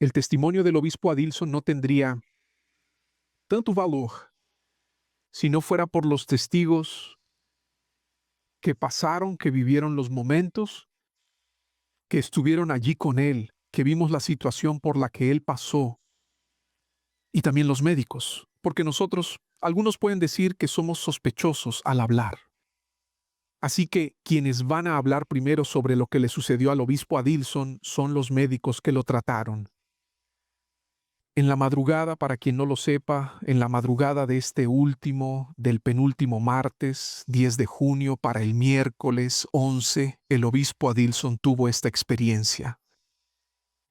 el testimonio del obispo Adilson no tendría tanto valor si no fuera por los testigos que pasaron, que vivieron los momentos, que estuvieron allí con él, que vimos la situación por la que él pasó, y también los médicos, porque nosotros, algunos pueden decir que somos sospechosos al hablar. Así que quienes van a hablar primero sobre lo que le sucedió al obispo Adilson son los médicos que lo trataron. En la madrugada, para quien no lo sepa, en la madrugada de del penúltimo martes, 10 de junio, para el miércoles 11, el obispo Adilson tuvo esta experiencia.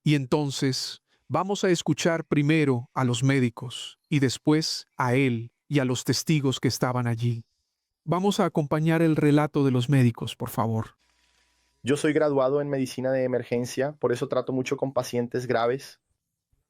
Y entonces, vamos a escuchar primero a los médicos y después a él y a los testigos que estaban allí. Vamos a acompañar el relato de los médicos, por favor. Yo soy graduado en medicina de emergencia, por eso trato mucho con pacientes graves.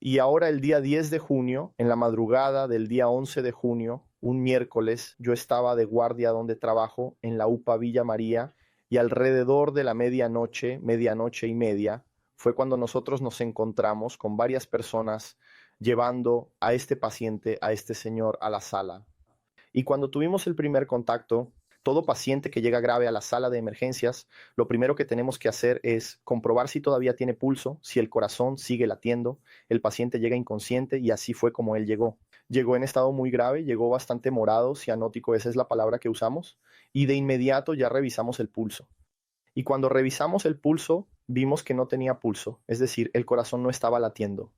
Y ahora el día 10 de junio, en la madrugada del día 11 de junio, un miércoles, yo estaba de guardia donde trabajo, en la UPA Villa María, y alrededor de la medianoche, medianoche y media, fue cuando nosotros nos encontramos con varias personas llevando a este paciente, a este señor, a la sala. Y cuando tuvimos el primer contacto, todo paciente que llega grave a la sala de emergencias, lo primero que tenemos que hacer es comprobar si todavía tiene pulso, si el corazón sigue latiendo, el paciente llega inconsciente y así fue como él llegó. Llegó en estado muy grave, llegó bastante morado, cianótico, esa es la palabra que usamos, y de inmediato ya revisamos el pulso. Y cuando revisamos el pulso, vimos que no tenía pulso, es decir, el corazón no estaba latiendo.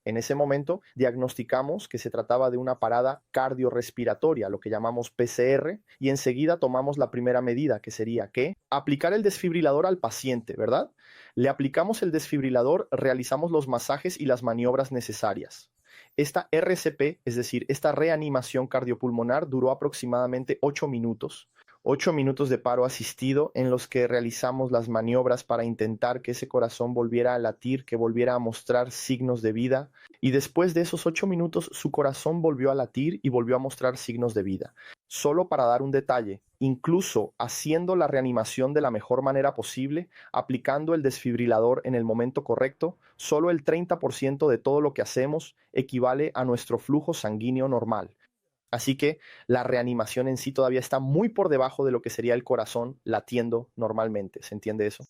En ese momento diagnosticamos que se trataba de una parada cardiorrespiratoria, lo que llamamos PCR, y enseguida tomamos la primera medida, que sería que aplicar el desfibrilador al paciente, ¿verdad? Le aplicamos el desfibrilador, realizamos los masajes y las maniobras necesarias. Esta RCP, es decir, esta reanimación cardiopulmonar, duró aproximadamente 8 minutos. 8 minutos de paro asistido en los que realizamos las maniobras para intentar que ese corazón volviera a latir, que volviera a mostrar signos de vida. Y después de esos 8 minutos, su corazón volvió a latir y volvió a mostrar signos de vida. Solo para dar un detalle, incluso haciendo la reanimación de la mejor manera posible, aplicando el desfibrilador en el momento correcto, solo el 30% de todo lo que hacemos equivale a nuestro flujo sanguíneo normal. Así que la reanimación en sí todavía está muy por debajo de lo que sería el corazón latiendo normalmente. ¿Se entiende eso?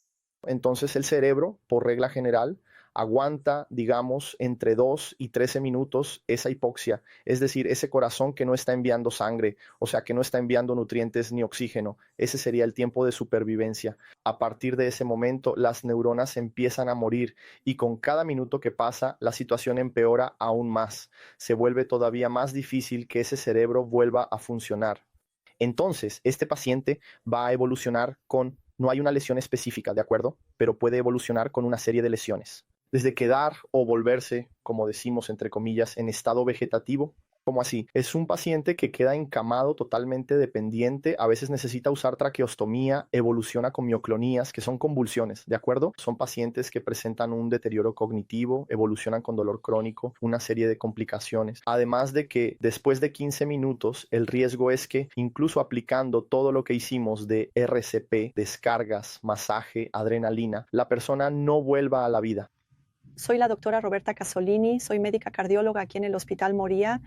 Entonces el cerebro, por regla general, aguanta, digamos, entre 2 y 13 minutos esa hipoxia, es decir, ese corazón que no está enviando sangre, o sea, que no está enviando nutrientes ni oxígeno. Ese sería el tiempo de supervivencia. A partir de ese momento, las neuronas empiezan a morir y con cada minuto que pasa, la situación empeora aún más. Se vuelve todavía más difícil que ese cerebro vuelva a funcionar. Entonces, este paciente va a evolucionar no hay una lesión específica, ¿de acuerdo? Pero puede evolucionar con una serie de lesiones. Desde quedar o volverse, como decimos entre comillas, en estado vegetativo. ¿Cómo así? Es un paciente que queda encamado, totalmente dependiente, a veces necesita usar traqueostomía, evoluciona con mioclonías, que son convulsiones, ¿de acuerdo? Son pacientes que presentan un deterioro cognitivo, evolucionan con dolor crónico, una serie de complicaciones. Además de que después de 15 minutos, el riesgo es que incluso aplicando todo lo que hicimos de RCP, descargas, masaje, adrenalina, la persona no vuelva a la vida. Soy la doctora Roberta Casolini, soy médica cardióloga aquí en el Hospital Moría.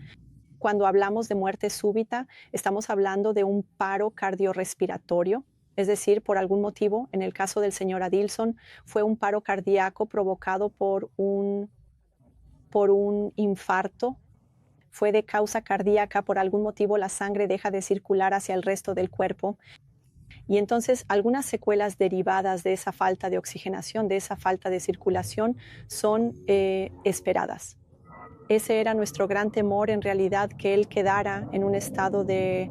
Cuando hablamos de muerte súbita, estamos hablando de un paro cardiorrespiratorio, es decir, por algún motivo, en el caso del señor Adilson, fue un paro cardíaco provocado por un infarto. Fue de causa cardíaca, por algún motivo la sangre deja de circular hacia el resto del cuerpo. Y entonces algunas secuelas derivadas de esa falta de oxigenación, de esa falta de circulación, son esperadas. Ese era nuestro gran temor, en realidad, que él quedara en un estado de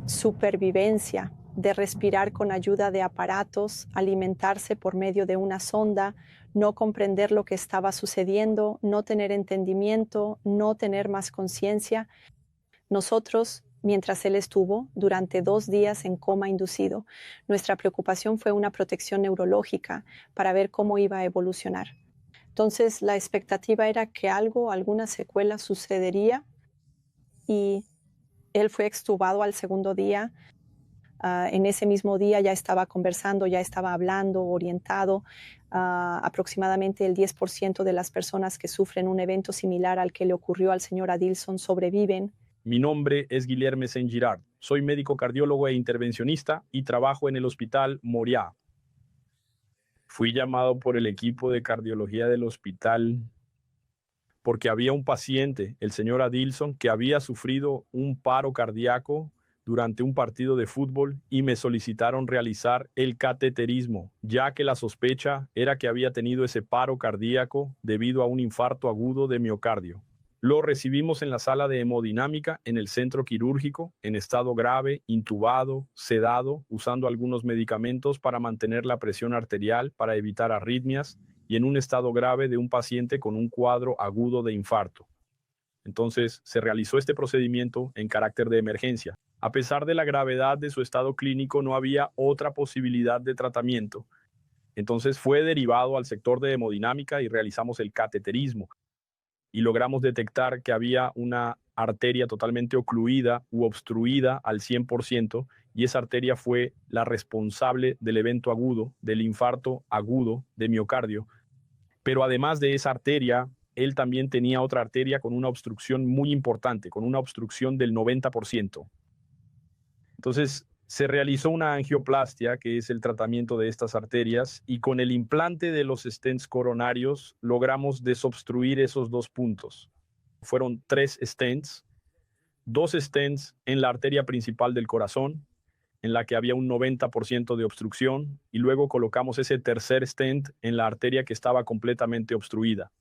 supervivencia, de respirar con ayuda de aparatos, alimentarse por medio de una sonda, no comprender lo que estaba sucediendo, no tener entendimiento, no tener más conciencia. Nosotros, mientras él estuvo durante 2 días en coma inducido, nuestra preocupación fue una protección neurológica para ver cómo iba a evolucionar. Entonces, la expectativa era que alguna secuela sucedería, y él fue extubado al segundo día. En ese mismo día ya estaba conversando, ya estaba hablando, orientado. Aproximadamente el 10% de las personas que sufren un evento similar al que le ocurrió al señor Adilson sobreviven. Mi nombre es Guilherme Saint-Girard. Soy médico cardiólogo e intervencionista y trabajo en el Hospital Moriah. Fui llamado por el equipo de cardiología del hospital porque había un paciente, el señor Adilson, que había sufrido un paro cardíaco durante un partido de fútbol y me solicitaron realizar el cateterismo, ya que la sospecha era que había tenido ese paro cardíaco debido a un infarto agudo de miocardio. Lo recibimos en la sala de hemodinámica en el centro quirúrgico, en estado grave, intubado, sedado, usando algunos medicamentos para mantener la presión arterial para evitar arritmias y en un estado grave de un paciente con un cuadro agudo de infarto. Entonces, se realizó este procedimiento en carácter de emergencia. A pesar de la gravedad de su estado clínico, no había otra posibilidad de tratamiento. Entonces, fue derivado al sector de hemodinámica y realizamos el cateterismo. Y logramos detectar que había una arteria totalmente ocluida u obstruida al 100%, y esa arteria fue la responsable del evento agudo, del infarto agudo de miocardio. Pero además de esa arteria, él también tenía otra arteria con una obstrucción muy importante, con una obstrucción del 90%. Entonces, se realizó una angioplastia, que es el tratamiento de estas arterias, y con el implante de los stents coronarios logramos desobstruir esos dos puntos. Fueron 3 stents, 2 stents en la arteria principal del corazón, en la que había un 90% de obstrucción, y luego colocamos ese tercer stent en la arteria que estaba completamente obstruida.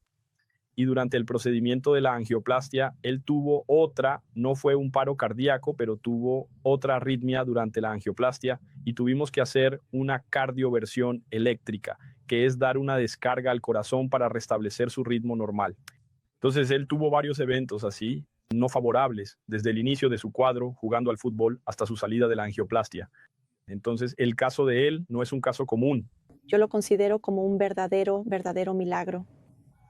Y durante el procedimiento de la angioplastia, él tuvo otra, no fue un paro cardíaco, pero tuvo otra arritmia durante la angioplastia y tuvimos que hacer una cardioversión eléctrica, que es dar una descarga al corazón para restablecer su ritmo normal. Entonces él tuvo varios eventos así, no favorables, desde el inicio de su cuadro jugando al fútbol hasta su salida de la angioplastia. Entonces el caso de él no es un caso común. Yo lo considero como un verdadero milagro.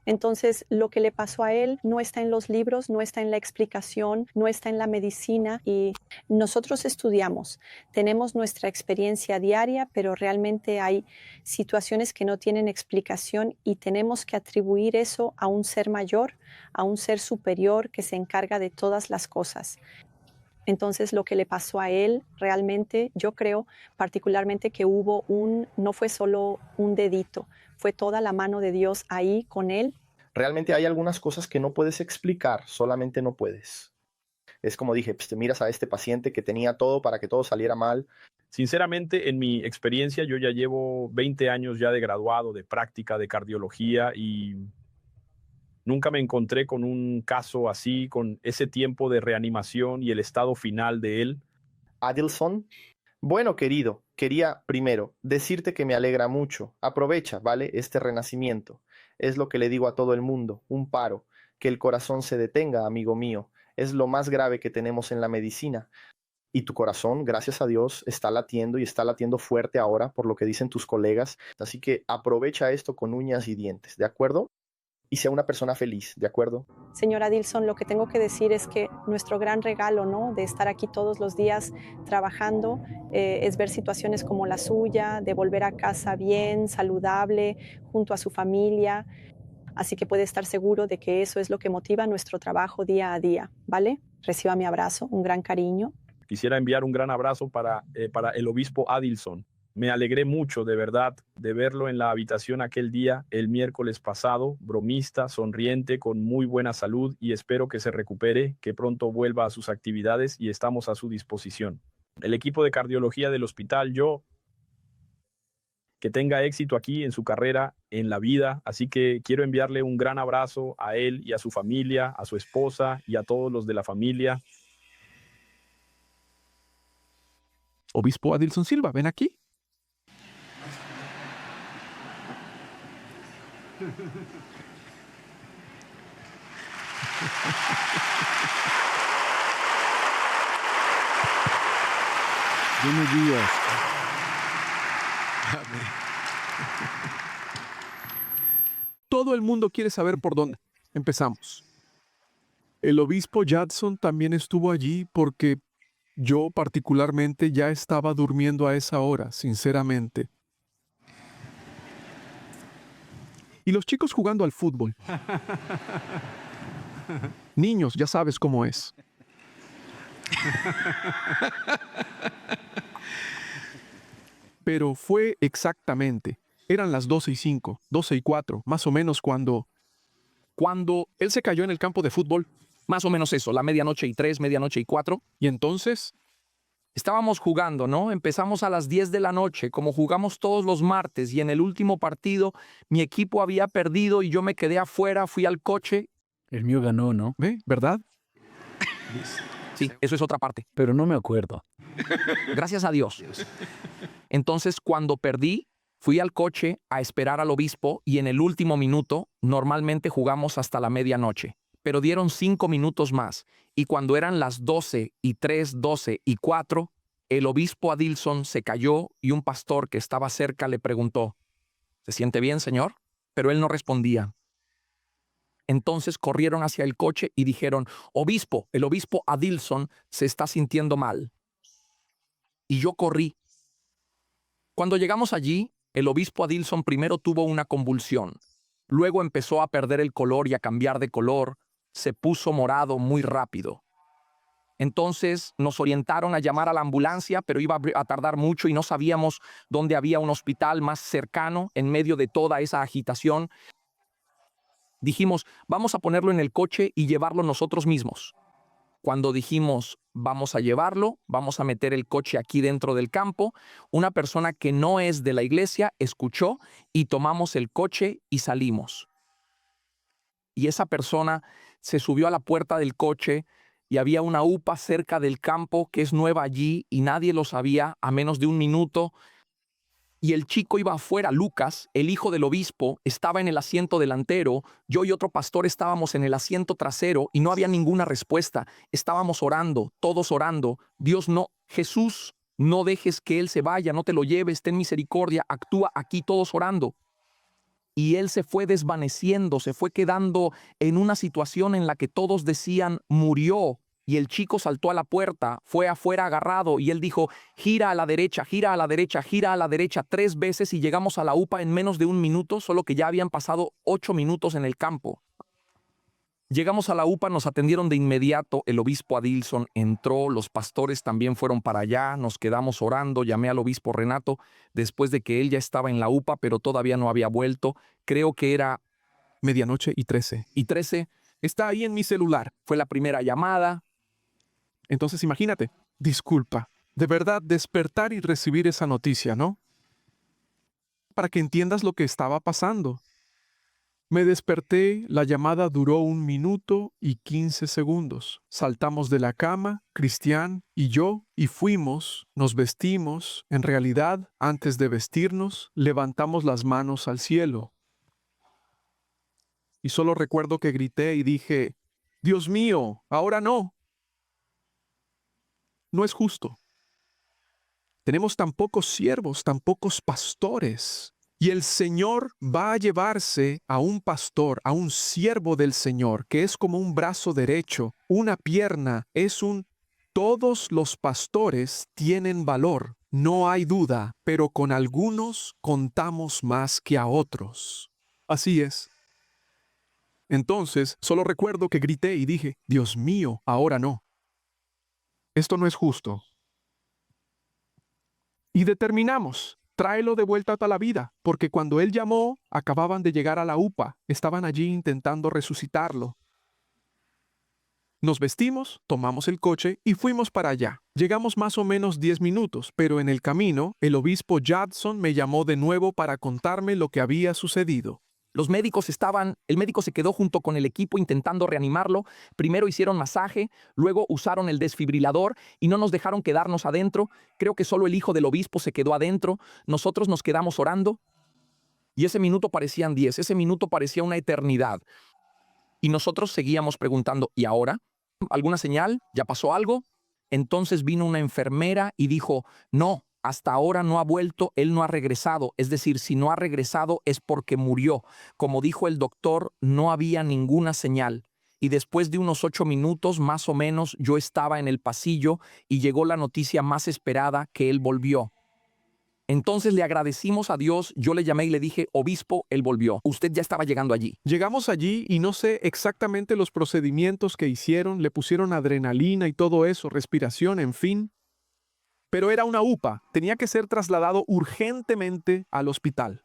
Entonces, lo que le pasó a él no está en los libros, no está en la explicación, no está en la medicina, y nosotros estudiamos, tenemos nuestra experiencia diaria, pero realmente hay situaciones que no tienen explicación y tenemos que atribuir eso a un ser mayor, a un ser superior que se encarga de todas las cosas. Entonces, lo que le pasó a él, realmente, yo creo particularmente que no fue solo un dedito, fue toda la mano de Dios ahí con él. Realmente hay algunas cosas que no puedes explicar, solamente no puedes. Es como dije, pues te miras a este paciente que tenía todo para que todo saliera mal. Sinceramente, en mi experiencia, yo ya llevo 20 años ya de graduado, de práctica de cardiología, y nunca me encontré con un caso así, con ese tiempo de reanimación y el estado final de él. Adilson. Bueno, querido, quería primero decirte que me alegra mucho. Aprovecha, ¿vale? Este renacimiento. Es lo que le digo a todo el mundo, un paro. Que el corazón se detenga, amigo mío. Es lo más grave que tenemos en la medicina. Y tu corazón, gracias a Dios, está latiendo y está latiendo fuerte ahora, por lo que dicen tus colegas. Así que aprovecha esto con uñas y dientes, ¿de acuerdo? Y sea una persona feliz, ¿de acuerdo? Señora Adilson, lo que tengo que decir es que nuestro gran regalo, ¿no?, de estar aquí todos los días trabajando, es ver situaciones como la suya, de volver a casa bien, saludable, junto a su familia. Así que puede estar seguro de que eso es lo que motiva nuestro trabajo día a día, ¿vale? Reciba mi abrazo, un gran cariño. Quisiera enviar un gran abrazo para el obispo Adilson. Me alegré mucho, de verdad, de verlo en la habitación aquel día, el miércoles pasado, bromista, sonriente, con muy buena salud, y espero que se recupere, que pronto vuelva a sus actividades y estamos a su disposición. El equipo de cardiología del hospital, que tenga éxito aquí en su carrera, en la vida, así que quiero enviarle un gran abrazo a él y a su familia, a su esposa y a todos los de la familia. Obispo Adilson Silva, ven aquí. Buenos días. Todo el mundo quiere saber por dónde. Empezamos. El obispo Judson también estuvo allí porque Yo particularmente ya estaba durmiendo a esa hora, sinceramente. Y los chicos jugando al fútbol. Niños, ya sabes cómo es. Pero fue exactamente. Eran las 12:05, 12:04, más o menos cuando él se cayó en el campo de fútbol. Más o menos eso, la 1:03, 1:04. Y entonces, Estábamos jugando, ¿no? Empezamos a las 10 de la noche, como jugamos todos los martes, y en el último partido mi equipo había perdido y yo me quedé afuera, fui al coche. El mío ganó, ¿no? ¿ve? ¿Verdad? Sí, eso es otra parte. Pero no me acuerdo. Gracias a Dios. Entonces, cuando perdí, fui al coche a esperar al obispo y en el último minuto, normalmente jugamos hasta la medianoche, pero dieron 5 minutos más y cuando eran las 12:03, 12:04, el obispo Adilson se cayó y un pastor que estaba cerca le preguntó, ¿se siente bien, señor? Pero él no respondía. Entonces corrieron hacia el coche y dijeron, obispo, el obispo Adilson se está sintiendo mal. Y yo corrí. Cuando llegamos allí, el obispo Adilson primero tuvo una convulsión. Luego empezó a perder el color y a cambiar de color. Se puso morado muy rápido. Entonces nos orientaron a llamar a la ambulancia, pero iba a tardar mucho y no sabíamos dónde había un hospital más cercano en medio de toda esa agitación. Dijimos, vamos a ponerlo en el coche y llevarlo nosotros mismos. Cuando dijimos, vamos a llevarlo, vamos a meter el coche aquí dentro del campo, una persona que no es de la iglesia escuchó y tomamos el coche y salimos. Y esa persona se subió a la puerta del coche y había una UPA cerca del campo que es nueva allí y nadie lo sabía a menos de un minuto. Y el chico iba afuera, Lucas, el hijo del obispo, estaba en el asiento delantero, yo y otro pastor estábamos en el asiento trasero y no había ninguna respuesta. Estábamos orando, todos orando. Dios no, Jesús, no dejes que él se vaya, no te lo lleves, ten misericordia, actúa aquí todos orando. Y él se fue desvaneciendo, se fue quedando en una situación en la que todos decían, murió. Y el chico saltó a la puerta, fue afuera agarrado y él dijo, gira a la derecha, gira a la derecha, gira a la derecha 3 veces y llegamos a la UPA en menos de 1 minuto, solo que ya habían pasado 8 minutos en el campo. Llegamos a la UPA, nos atendieron de inmediato, el obispo Adilson entró, los pastores también fueron para allá, nos quedamos orando, llamé al obispo Renato, después de que él ya estaba en la UPA, pero todavía no había vuelto, creo que era 12:13. y 13, Está ahí en mi celular. fue la primera llamada. Entonces imagínate, disculpa, de verdad despertar y recibir esa noticia, ¿no? Para que entiendas lo que estaba pasando. Me desperté, la llamada duró 1 minuto y 15 segundos. Saltamos de la cama, Cristian y yo, y fuimos, nos vestimos. En realidad, antes de vestirnos, levantamos las manos al cielo. Y solo recuerdo que grité y dije, Dios mío, ahora no. No es justo. Tenemos tan pocos siervos, tan pocos pastores. Y el Señor va a llevarse a un pastor, a un siervo del Señor, que es como un brazo derecho, una pierna, es un... Todos los pastores tienen valor, no hay duda, pero con algunos contamos más que a otros. Así es. Entonces, solo recuerdo que grité y dije, Dios mío, ahora no. Esto no es justo. Y determinamos, tráelo de vuelta a la vida, porque cuando él llamó, acababan de llegar a la UPA, estaban allí intentando resucitarlo. Nos vestimos, tomamos el coche y fuimos para allá. Llegamos más o menos 10 minutos, pero en el camino, el obispo Judson me llamó de nuevo para contarme lo que había sucedido. El médico se quedó junto con el equipo intentando reanimarlo. Primero hicieron masaje, luego usaron el desfibrilador y no nos dejaron quedarnos adentro. Creo que solo el hijo del obispo se quedó adentro. Nosotros nos quedamos orando y ese minuto parecían 10, ese minuto parecía una eternidad. Y nosotros seguíamos preguntando, ¿y ahora? ¿Alguna señal? ¿Ya pasó algo? Entonces vino una enfermera y dijo, no. Hasta ahora no ha vuelto, él no ha regresado. Es decir, si no ha regresado es porque murió. Como dijo el doctor, no había ninguna señal. y después de unos 8 minutos más o menos yo estaba en el pasillo y llegó la noticia más esperada, que él volvió. Entonces le agradecimos a Dios, yo le llamé y le dije, obispo, él volvió. Usted ya estaba llegando allí. Llegamos allí y no sé exactamente los procedimientos que hicieron, le pusieron adrenalina y todo eso, respiración, en fin. Pero era una UPA, tenía que ser trasladado urgentemente al hospital.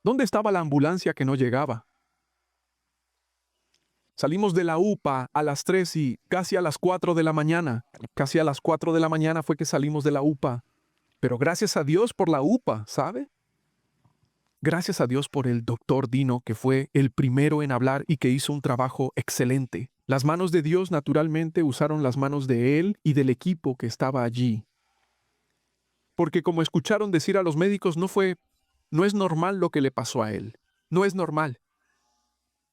¿Dónde estaba la ambulancia que no llegaba? Salimos de la UPA a las 3 y casi a las 4 de la mañana. Casi a las 4 de la mañana fue que salimos de la UPA. Pero gracias a Dios por la UPA, ¿sabe? Gracias a Dios por el doctor Dino, que fue el primero en hablar y que hizo un trabajo excelente. Las manos de Dios naturalmente usaron las manos de él y del equipo que estaba allí. Porque como escucharon decir a los médicos, no es normal lo que le pasó a él. No es normal.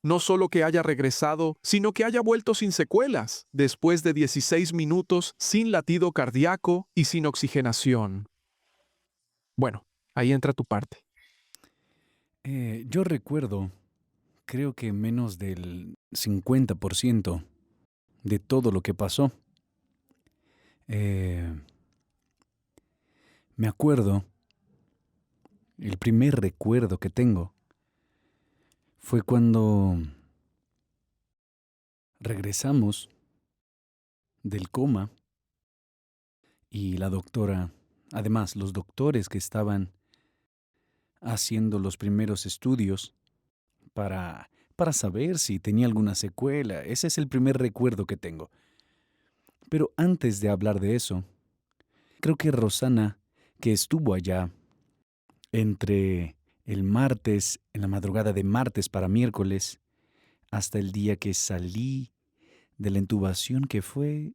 No solo que haya regresado, sino que haya vuelto sin secuelas, después de 16 minutos sin latido cardíaco y sin oxigenación. Bueno, ahí entra tu parte. Yo recuerdo, creo que menos del 50% de todo lo que pasó. Me acuerdo, el primer recuerdo que tengo fue cuando regresamos del coma y la doctora, además los doctores que estaban haciendo los primeros estudios para saber si tenía alguna secuela. Ese es el primer recuerdo que tengo. Pero antes de hablar de eso, creo que Rosana, que estuvo allá entre el martes, en la madrugada de martes para miércoles, hasta el día que salí de la intubación, que fue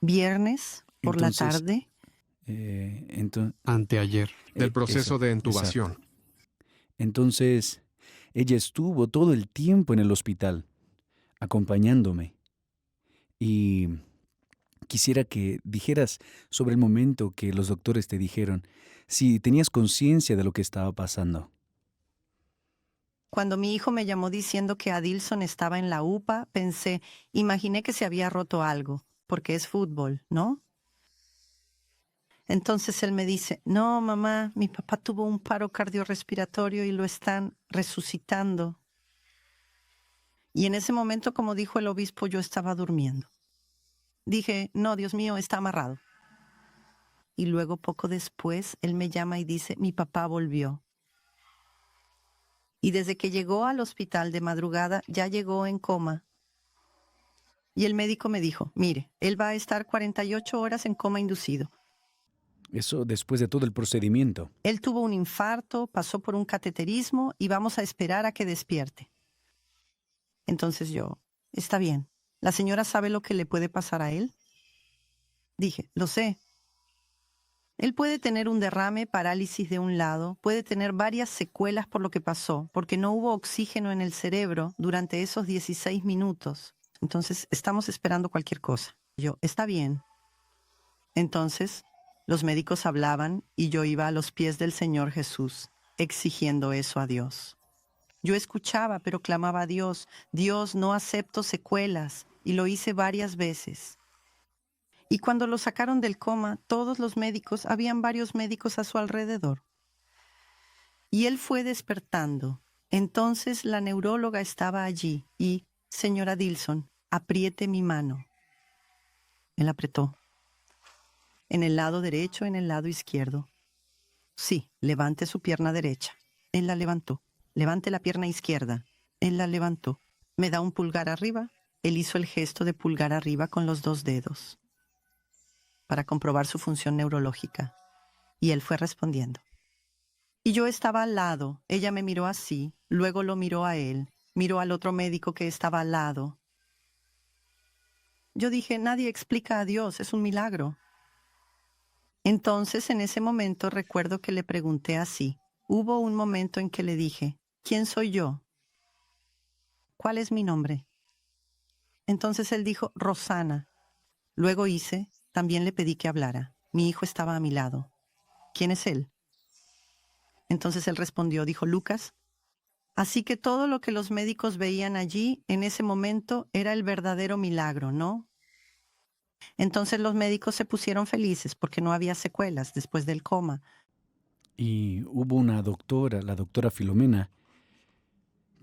Viernes por la Entonces, tarde. Anteayer, del proceso eso, de intubación. exacto. Entonces, ella estuvo todo el tiempo en el hospital, acompañándome. Y quisiera que dijeras sobre el momento que los doctores te dijeron si tenías conciencia de lo que estaba pasando. Cuando mi hijo me llamó diciendo que Adilson estaba en la UPA, imaginé que se había roto algo, porque es fútbol, ¿no? Entonces él me dice, no, mamá, mi papá tuvo un paro cardiorrespiratorio y lo están resucitando. Y en ese momento, como dijo el obispo, yo estaba durmiendo. Dije, no, Dios mío, está amarrado. Y luego, poco después, él me llama y dice, mi papá volvió. Y desde que llegó al hospital de madrugada, ya llegó en coma. Y el médico me dijo, mire, él va a estar 48 horas en coma inducido. Eso después de todo el procedimiento. Él tuvo un infarto, pasó por un cateterismo y vamos a esperar a que despierte. Entonces yo, está bien. ¿La señora sabe lo que le puede pasar a él? Dije, lo sé. Él puede tener un derrame, parálisis de un lado, puede tener varias secuelas por lo que pasó, porque no hubo oxígeno en el cerebro durante esos 16 minutos. Entonces, estamos esperando cualquier cosa. Yo, está bien. Entonces, los médicos hablaban y yo iba a los pies del Señor Jesús, exigiendo eso a Dios. Yo escuchaba, pero clamaba a Dios, Dios, no acepto secuelas, y lo hice varias veces. Y cuando lo sacaron del coma, todos los médicos, habían varios médicos a su alrededor. Y él fue despertando. Entonces la neuróloga estaba allí y, señora Dilson, apriete mi mano. Él apretó. En el lado derecho, en el lado izquierdo. Sí, levante su pierna derecha. Él la levantó. Levante la pierna izquierda. Él la levantó. Me da un pulgar arriba. Él hizo el gesto de pulgar arriba con los 2 dedos para comprobar su función neurológica. Y él fue respondiendo. Y yo estaba al lado. Ella me miró así, luego lo miró a él, miró al otro médico que estaba al lado. Yo dije, nadie explica a Dios, es un milagro. Entonces, en ese momento, recuerdo que le pregunté así. Hubo un momento en que le dije, ¿quién soy yo? ¿Cuál es mi nombre? Entonces él dijo, Rosana. Luego también le pedí que hablara. Mi hijo estaba a mi lado. ¿Quién es él? Entonces él respondió, dijo, Lucas. Así que todo lo que los médicos veían allí en ese momento era el verdadero milagro, ¿no? Entonces los médicos se pusieron felices porque no había secuelas después del coma. Y hubo una doctora, la doctora Filomena,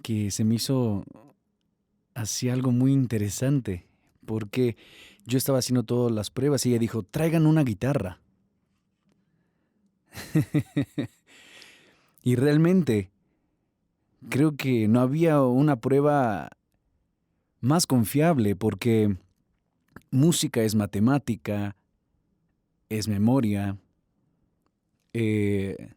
que se me hizo así algo muy interesante, porque yo estaba haciendo todas las pruebas y ella dijo, traigan una guitarra. Y realmente creo que no había una prueba más confiable, porque música es matemática, es memoria, eh,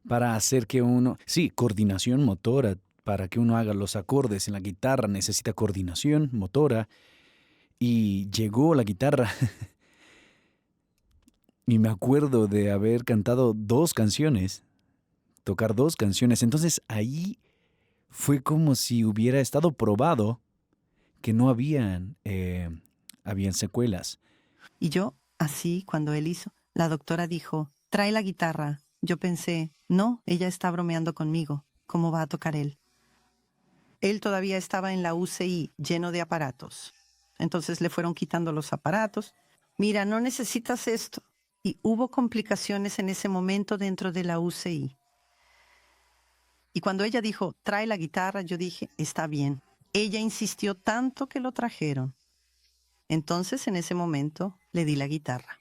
para hacer que uno... Sí, coordinación motora. Para que uno haga los acordes en la guitarra necesita coordinación motora. Y llegó la guitarra. Y me acuerdo de haber cantado 2 canciones. Tocar 2 canciones. Entonces ahí fue como si hubiera estado probado que no habían secuelas. Y yo, así, cuando él hizo, la doctora dijo, trae la guitarra. Yo pensé, no, ella está bromeando conmigo. ¿Cómo va a tocar él? Él todavía estaba en la UCI, lleno de aparatos. Entonces le fueron quitando los aparatos. Mira, no necesitas esto. Y hubo complicaciones en ese momento dentro de la UCI. Y cuando ella dijo, trae la guitarra, yo dije, está bien. Ella insistió tanto que lo trajeron. Entonces, en ese momento, le di la guitarra.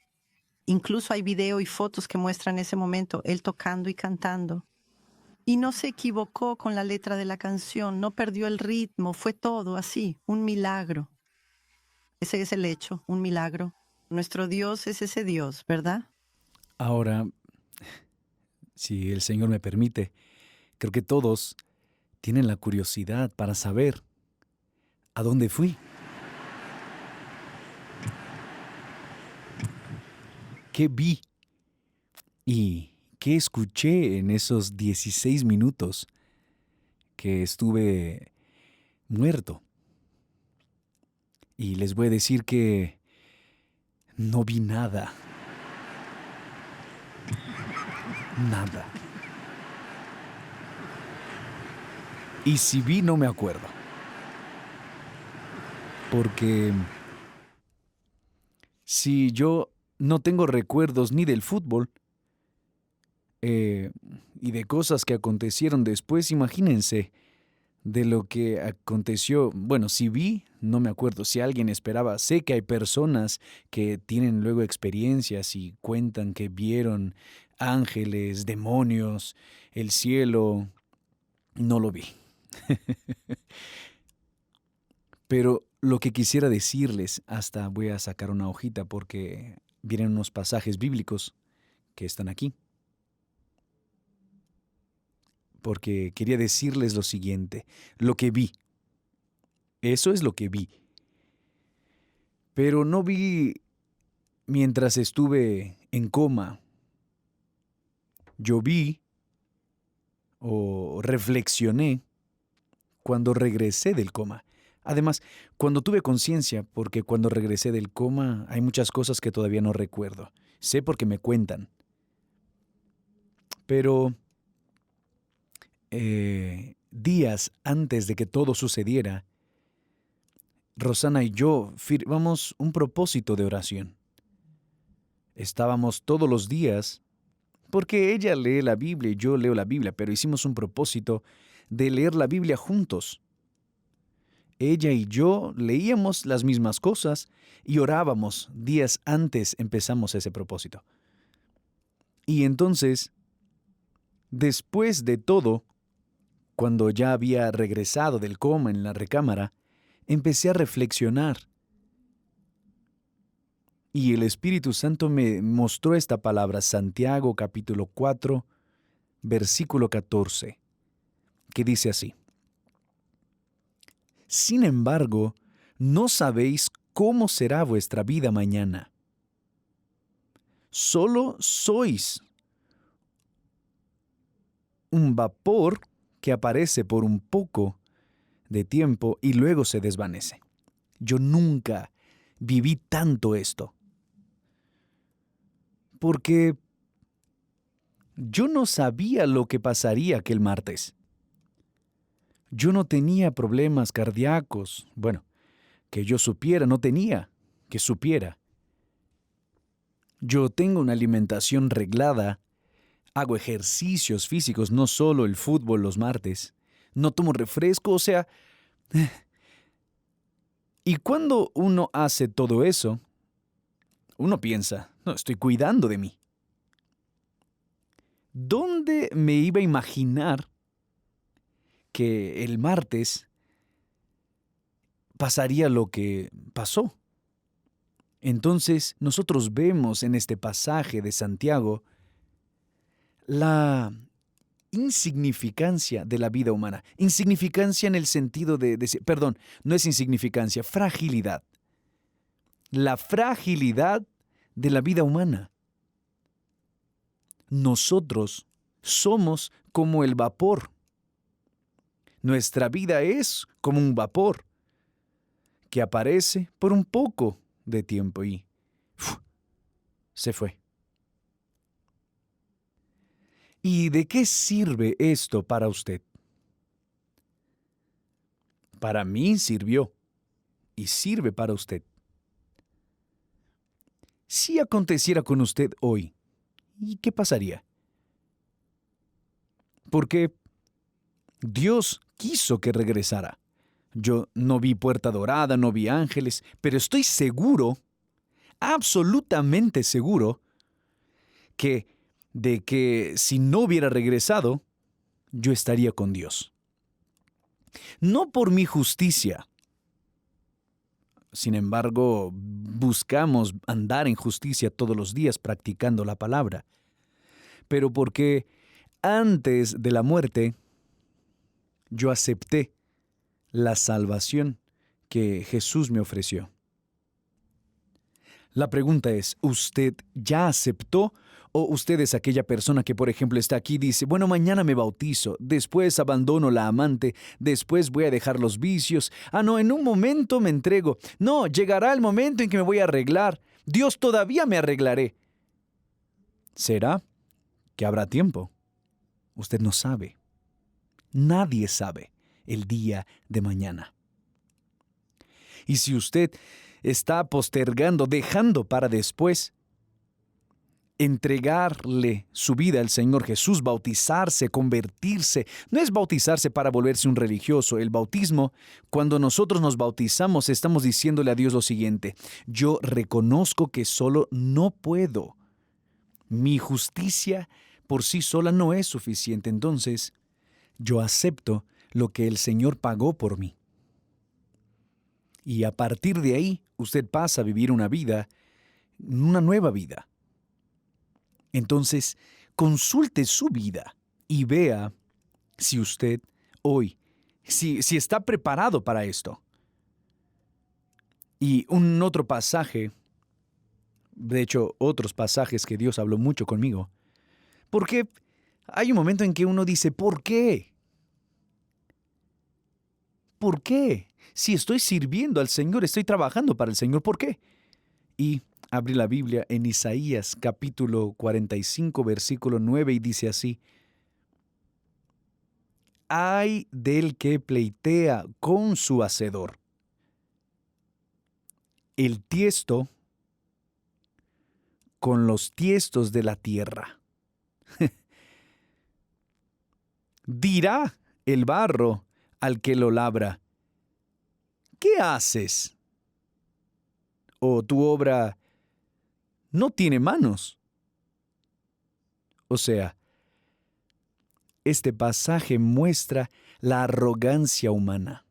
Incluso hay video y fotos que muestran ese momento, él tocando y cantando. Y no se equivocó con la letra de la canción, no perdió el ritmo, fue todo así, un milagro. Ese es el hecho, un milagro. Nuestro Dios es ese Dios, ¿verdad? Ahora, si el Señor me permite, creo que todos tienen la curiosidad para saber a dónde fui. ¿Qué vi? ¿Y qué escuché en esos 16 minutos que estuve muerto? Y les voy a decir que no vi nada. Nada. Y si vi, no me acuerdo. Porque si yo no tengo recuerdos ni del fútbol y de cosas que acontecieron después, imagínense de lo que aconteció. Bueno, si vi, no me acuerdo. Si alguien esperaba, sé que hay personas que tienen luego experiencias y cuentan que vieron ángeles, demonios, el cielo. No lo vi. Pero lo que quisiera decirles, hasta voy a sacar una hojita porque vienen unos pasajes bíblicos que están aquí. Porque quería decirles lo siguiente, lo que vi. Eso es lo que vi. Pero no vi mientras estuve en coma. Yo vi o reflexioné cuando regresé del coma. Además, cuando tuve conciencia, porque cuando regresé del coma hay muchas cosas que todavía no recuerdo. Sé porque me cuentan. Pero días antes de que todo sucediera, Rosana y yo firmamos un propósito de oración. Estábamos todos los días, porque ella lee la Biblia y yo leo la Biblia, pero hicimos un propósito de leer la Biblia juntos. Ella y yo leíamos las mismas cosas y orábamos. Días antes empezamos ese propósito. Y entonces, después de todo, cuando ya había regresado del coma en la recámara, empecé a reflexionar. Y el Espíritu Santo me mostró esta palabra, Santiago capítulo 4, versículo 14, que dice así: Sin embargo, no sabéis cómo será vuestra vida mañana. Solo sois un vapor que aparece por un poco de tiempo y luego se desvanece. Yo nunca viví tanto esto, porque yo no sabía lo que pasaría aquel martes. Yo no tenía problemas cardíacos. Bueno, que yo supiera, no tenía que supiera. Yo tengo una alimentación reglada, hago ejercicios físicos, no solo el fútbol los martes, no tomo refresco, o sea... Y cuando uno hace todo eso, uno piensa, no, estoy cuidando de mí. ¿Dónde me iba a imaginar que el martes pasaría lo que pasó? Entonces, nosotros vemos en este pasaje de Santiago la insignificancia de la vida humana. Insignificancia en el sentido perdón, no es insignificancia, fragilidad. La fragilidad de la vida humana. Nosotros somos como el vapor. Nuestra vida es como un vapor que aparece por un poco de tiempo y se fue. ¿Y de qué sirve esto para usted? Para mí sirvió y sirve para usted. Si aconteciera con usted hoy, ¿y qué pasaría? Porque Dios quiso que regresara. Yo no vi puerta dorada, no vi ángeles, pero estoy seguro, absolutamente seguro, de que si no hubiera regresado, yo estaría con Dios. No por mi justicia. Sin embargo, buscamos andar en justicia todos los días practicando la palabra. Pero porque antes de la muerte, yo acepté la salvación que Jesús me ofreció. La pregunta es, ¿usted ya aceptó? ¿O usted es aquella persona que, por ejemplo, está aquí y dice, bueno, mañana me bautizo, después abandono la amante, después voy a dejar los vicios, no, en un momento me entrego, no, llegará el momento en que me voy a arreglar, Dios todavía me arreglaré? ¿Será que habrá tiempo? Usted no sabe. Nadie sabe el día de mañana. Y si usted está postergando, dejando para después, entregarle su vida al Señor Jesús, bautizarse, convertirse. No es bautizarse para volverse un religioso. El bautismo, cuando nosotros nos bautizamos, estamos diciéndole a Dios lo siguiente: yo reconozco que solo no puedo. Mi justicia por sí sola no es suficiente. Entonces, yo acepto lo que el Señor pagó por mí. Y a partir de ahí, usted pasa a vivir una nueva vida. Entonces, consulte su vida y vea si usted hoy, si está preparado para esto. Y un otro pasaje, de hecho, otros pasajes que Dios habló mucho conmigo, porque hay un momento en que uno dice, ¿por qué? ¿Por qué? Si estoy sirviendo al Señor, estoy trabajando para el Señor, ¿por qué? Y abrí la Biblia en Isaías capítulo 45, versículo 9, y dice así: ay del que pleitea con su hacedor. El tiesto con los tiestos de la tierra. Dirá el barro al que lo labra: ¿qué haces? ¿O tu obra no tiene manos? O sea, este pasaje muestra la arrogancia humana.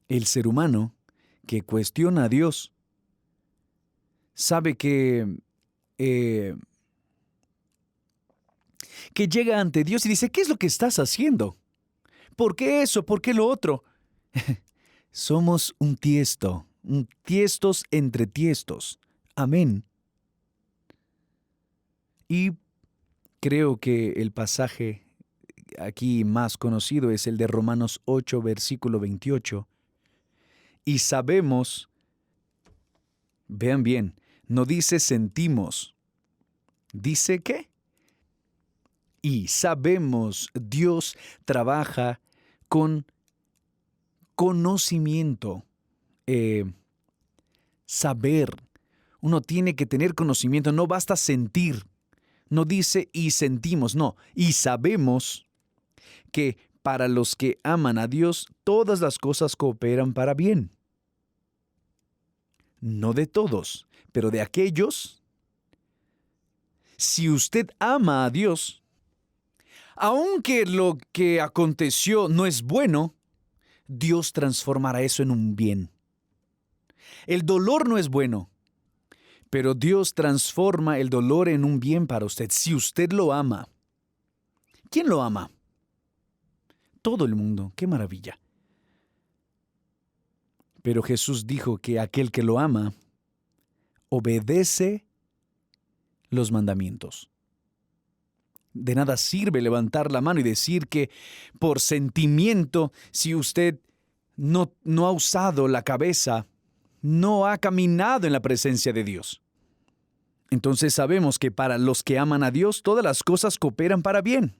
El ser humano que cuestiona a Dios sabe que llega ante Dios y dice, ¿qué es lo que estás haciendo? ¿Por qué eso? ¿Por qué lo otro? Somos un tiestos entre tiestos. Amén. Y creo que el pasaje aquí más conocido es el de Romanos 8, versículo 28. Y sabemos, vean bien, no dice sentimos, dice ¿qué? Y sabemos, Dios trabaja con conocimiento, saber. Uno tiene que tener conocimiento, no basta sentir. No dice y sentimos, no. Y sabemos que para los que aman a Dios, todas las cosas cooperan para bien. No de todos, pero de aquellos. Si usted ama a Dios, aunque lo que aconteció no es bueno, Dios transformará eso en un bien. El dolor no es bueno, pero Dios transforma el dolor en un bien para usted, si usted lo ama. ¿Quién lo ama? Todo el mundo. ¡Qué maravilla! Pero Jesús dijo que aquel que lo ama obedece los mandamientos. De nada sirve levantar la mano y decir que por sentimiento, si usted no ha usado la cabeza, no ha caminado en la presencia de Dios. Entonces sabemos que para los que aman a Dios, todas las cosas cooperan para bien,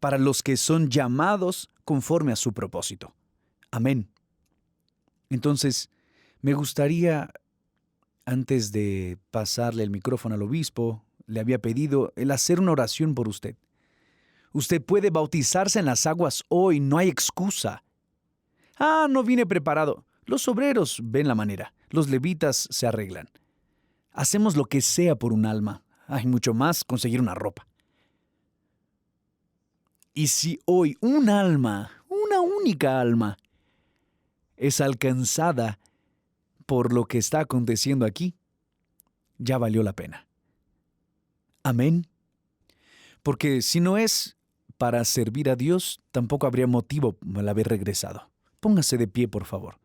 para los que son llamados conforme a su propósito. Amén. Entonces, me gustaría, antes de pasarle el micrófono al obispo, le había pedido el hacer una oración por usted. Usted puede bautizarse en las aguas hoy, no hay excusa. No vine preparado. Los obreros ven la manera, los levitas se arreglan. Hacemos lo que sea por un alma. Hay mucho más conseguir una ropa. Y si hoy un alma, una única alma, es alcanzada por lo que está aconteciendo aquí, ya valió la pena. Amén. Porque si no es para servir a Dios, tampoco habría motivo al haber regresado. Póngase de pie, por favor.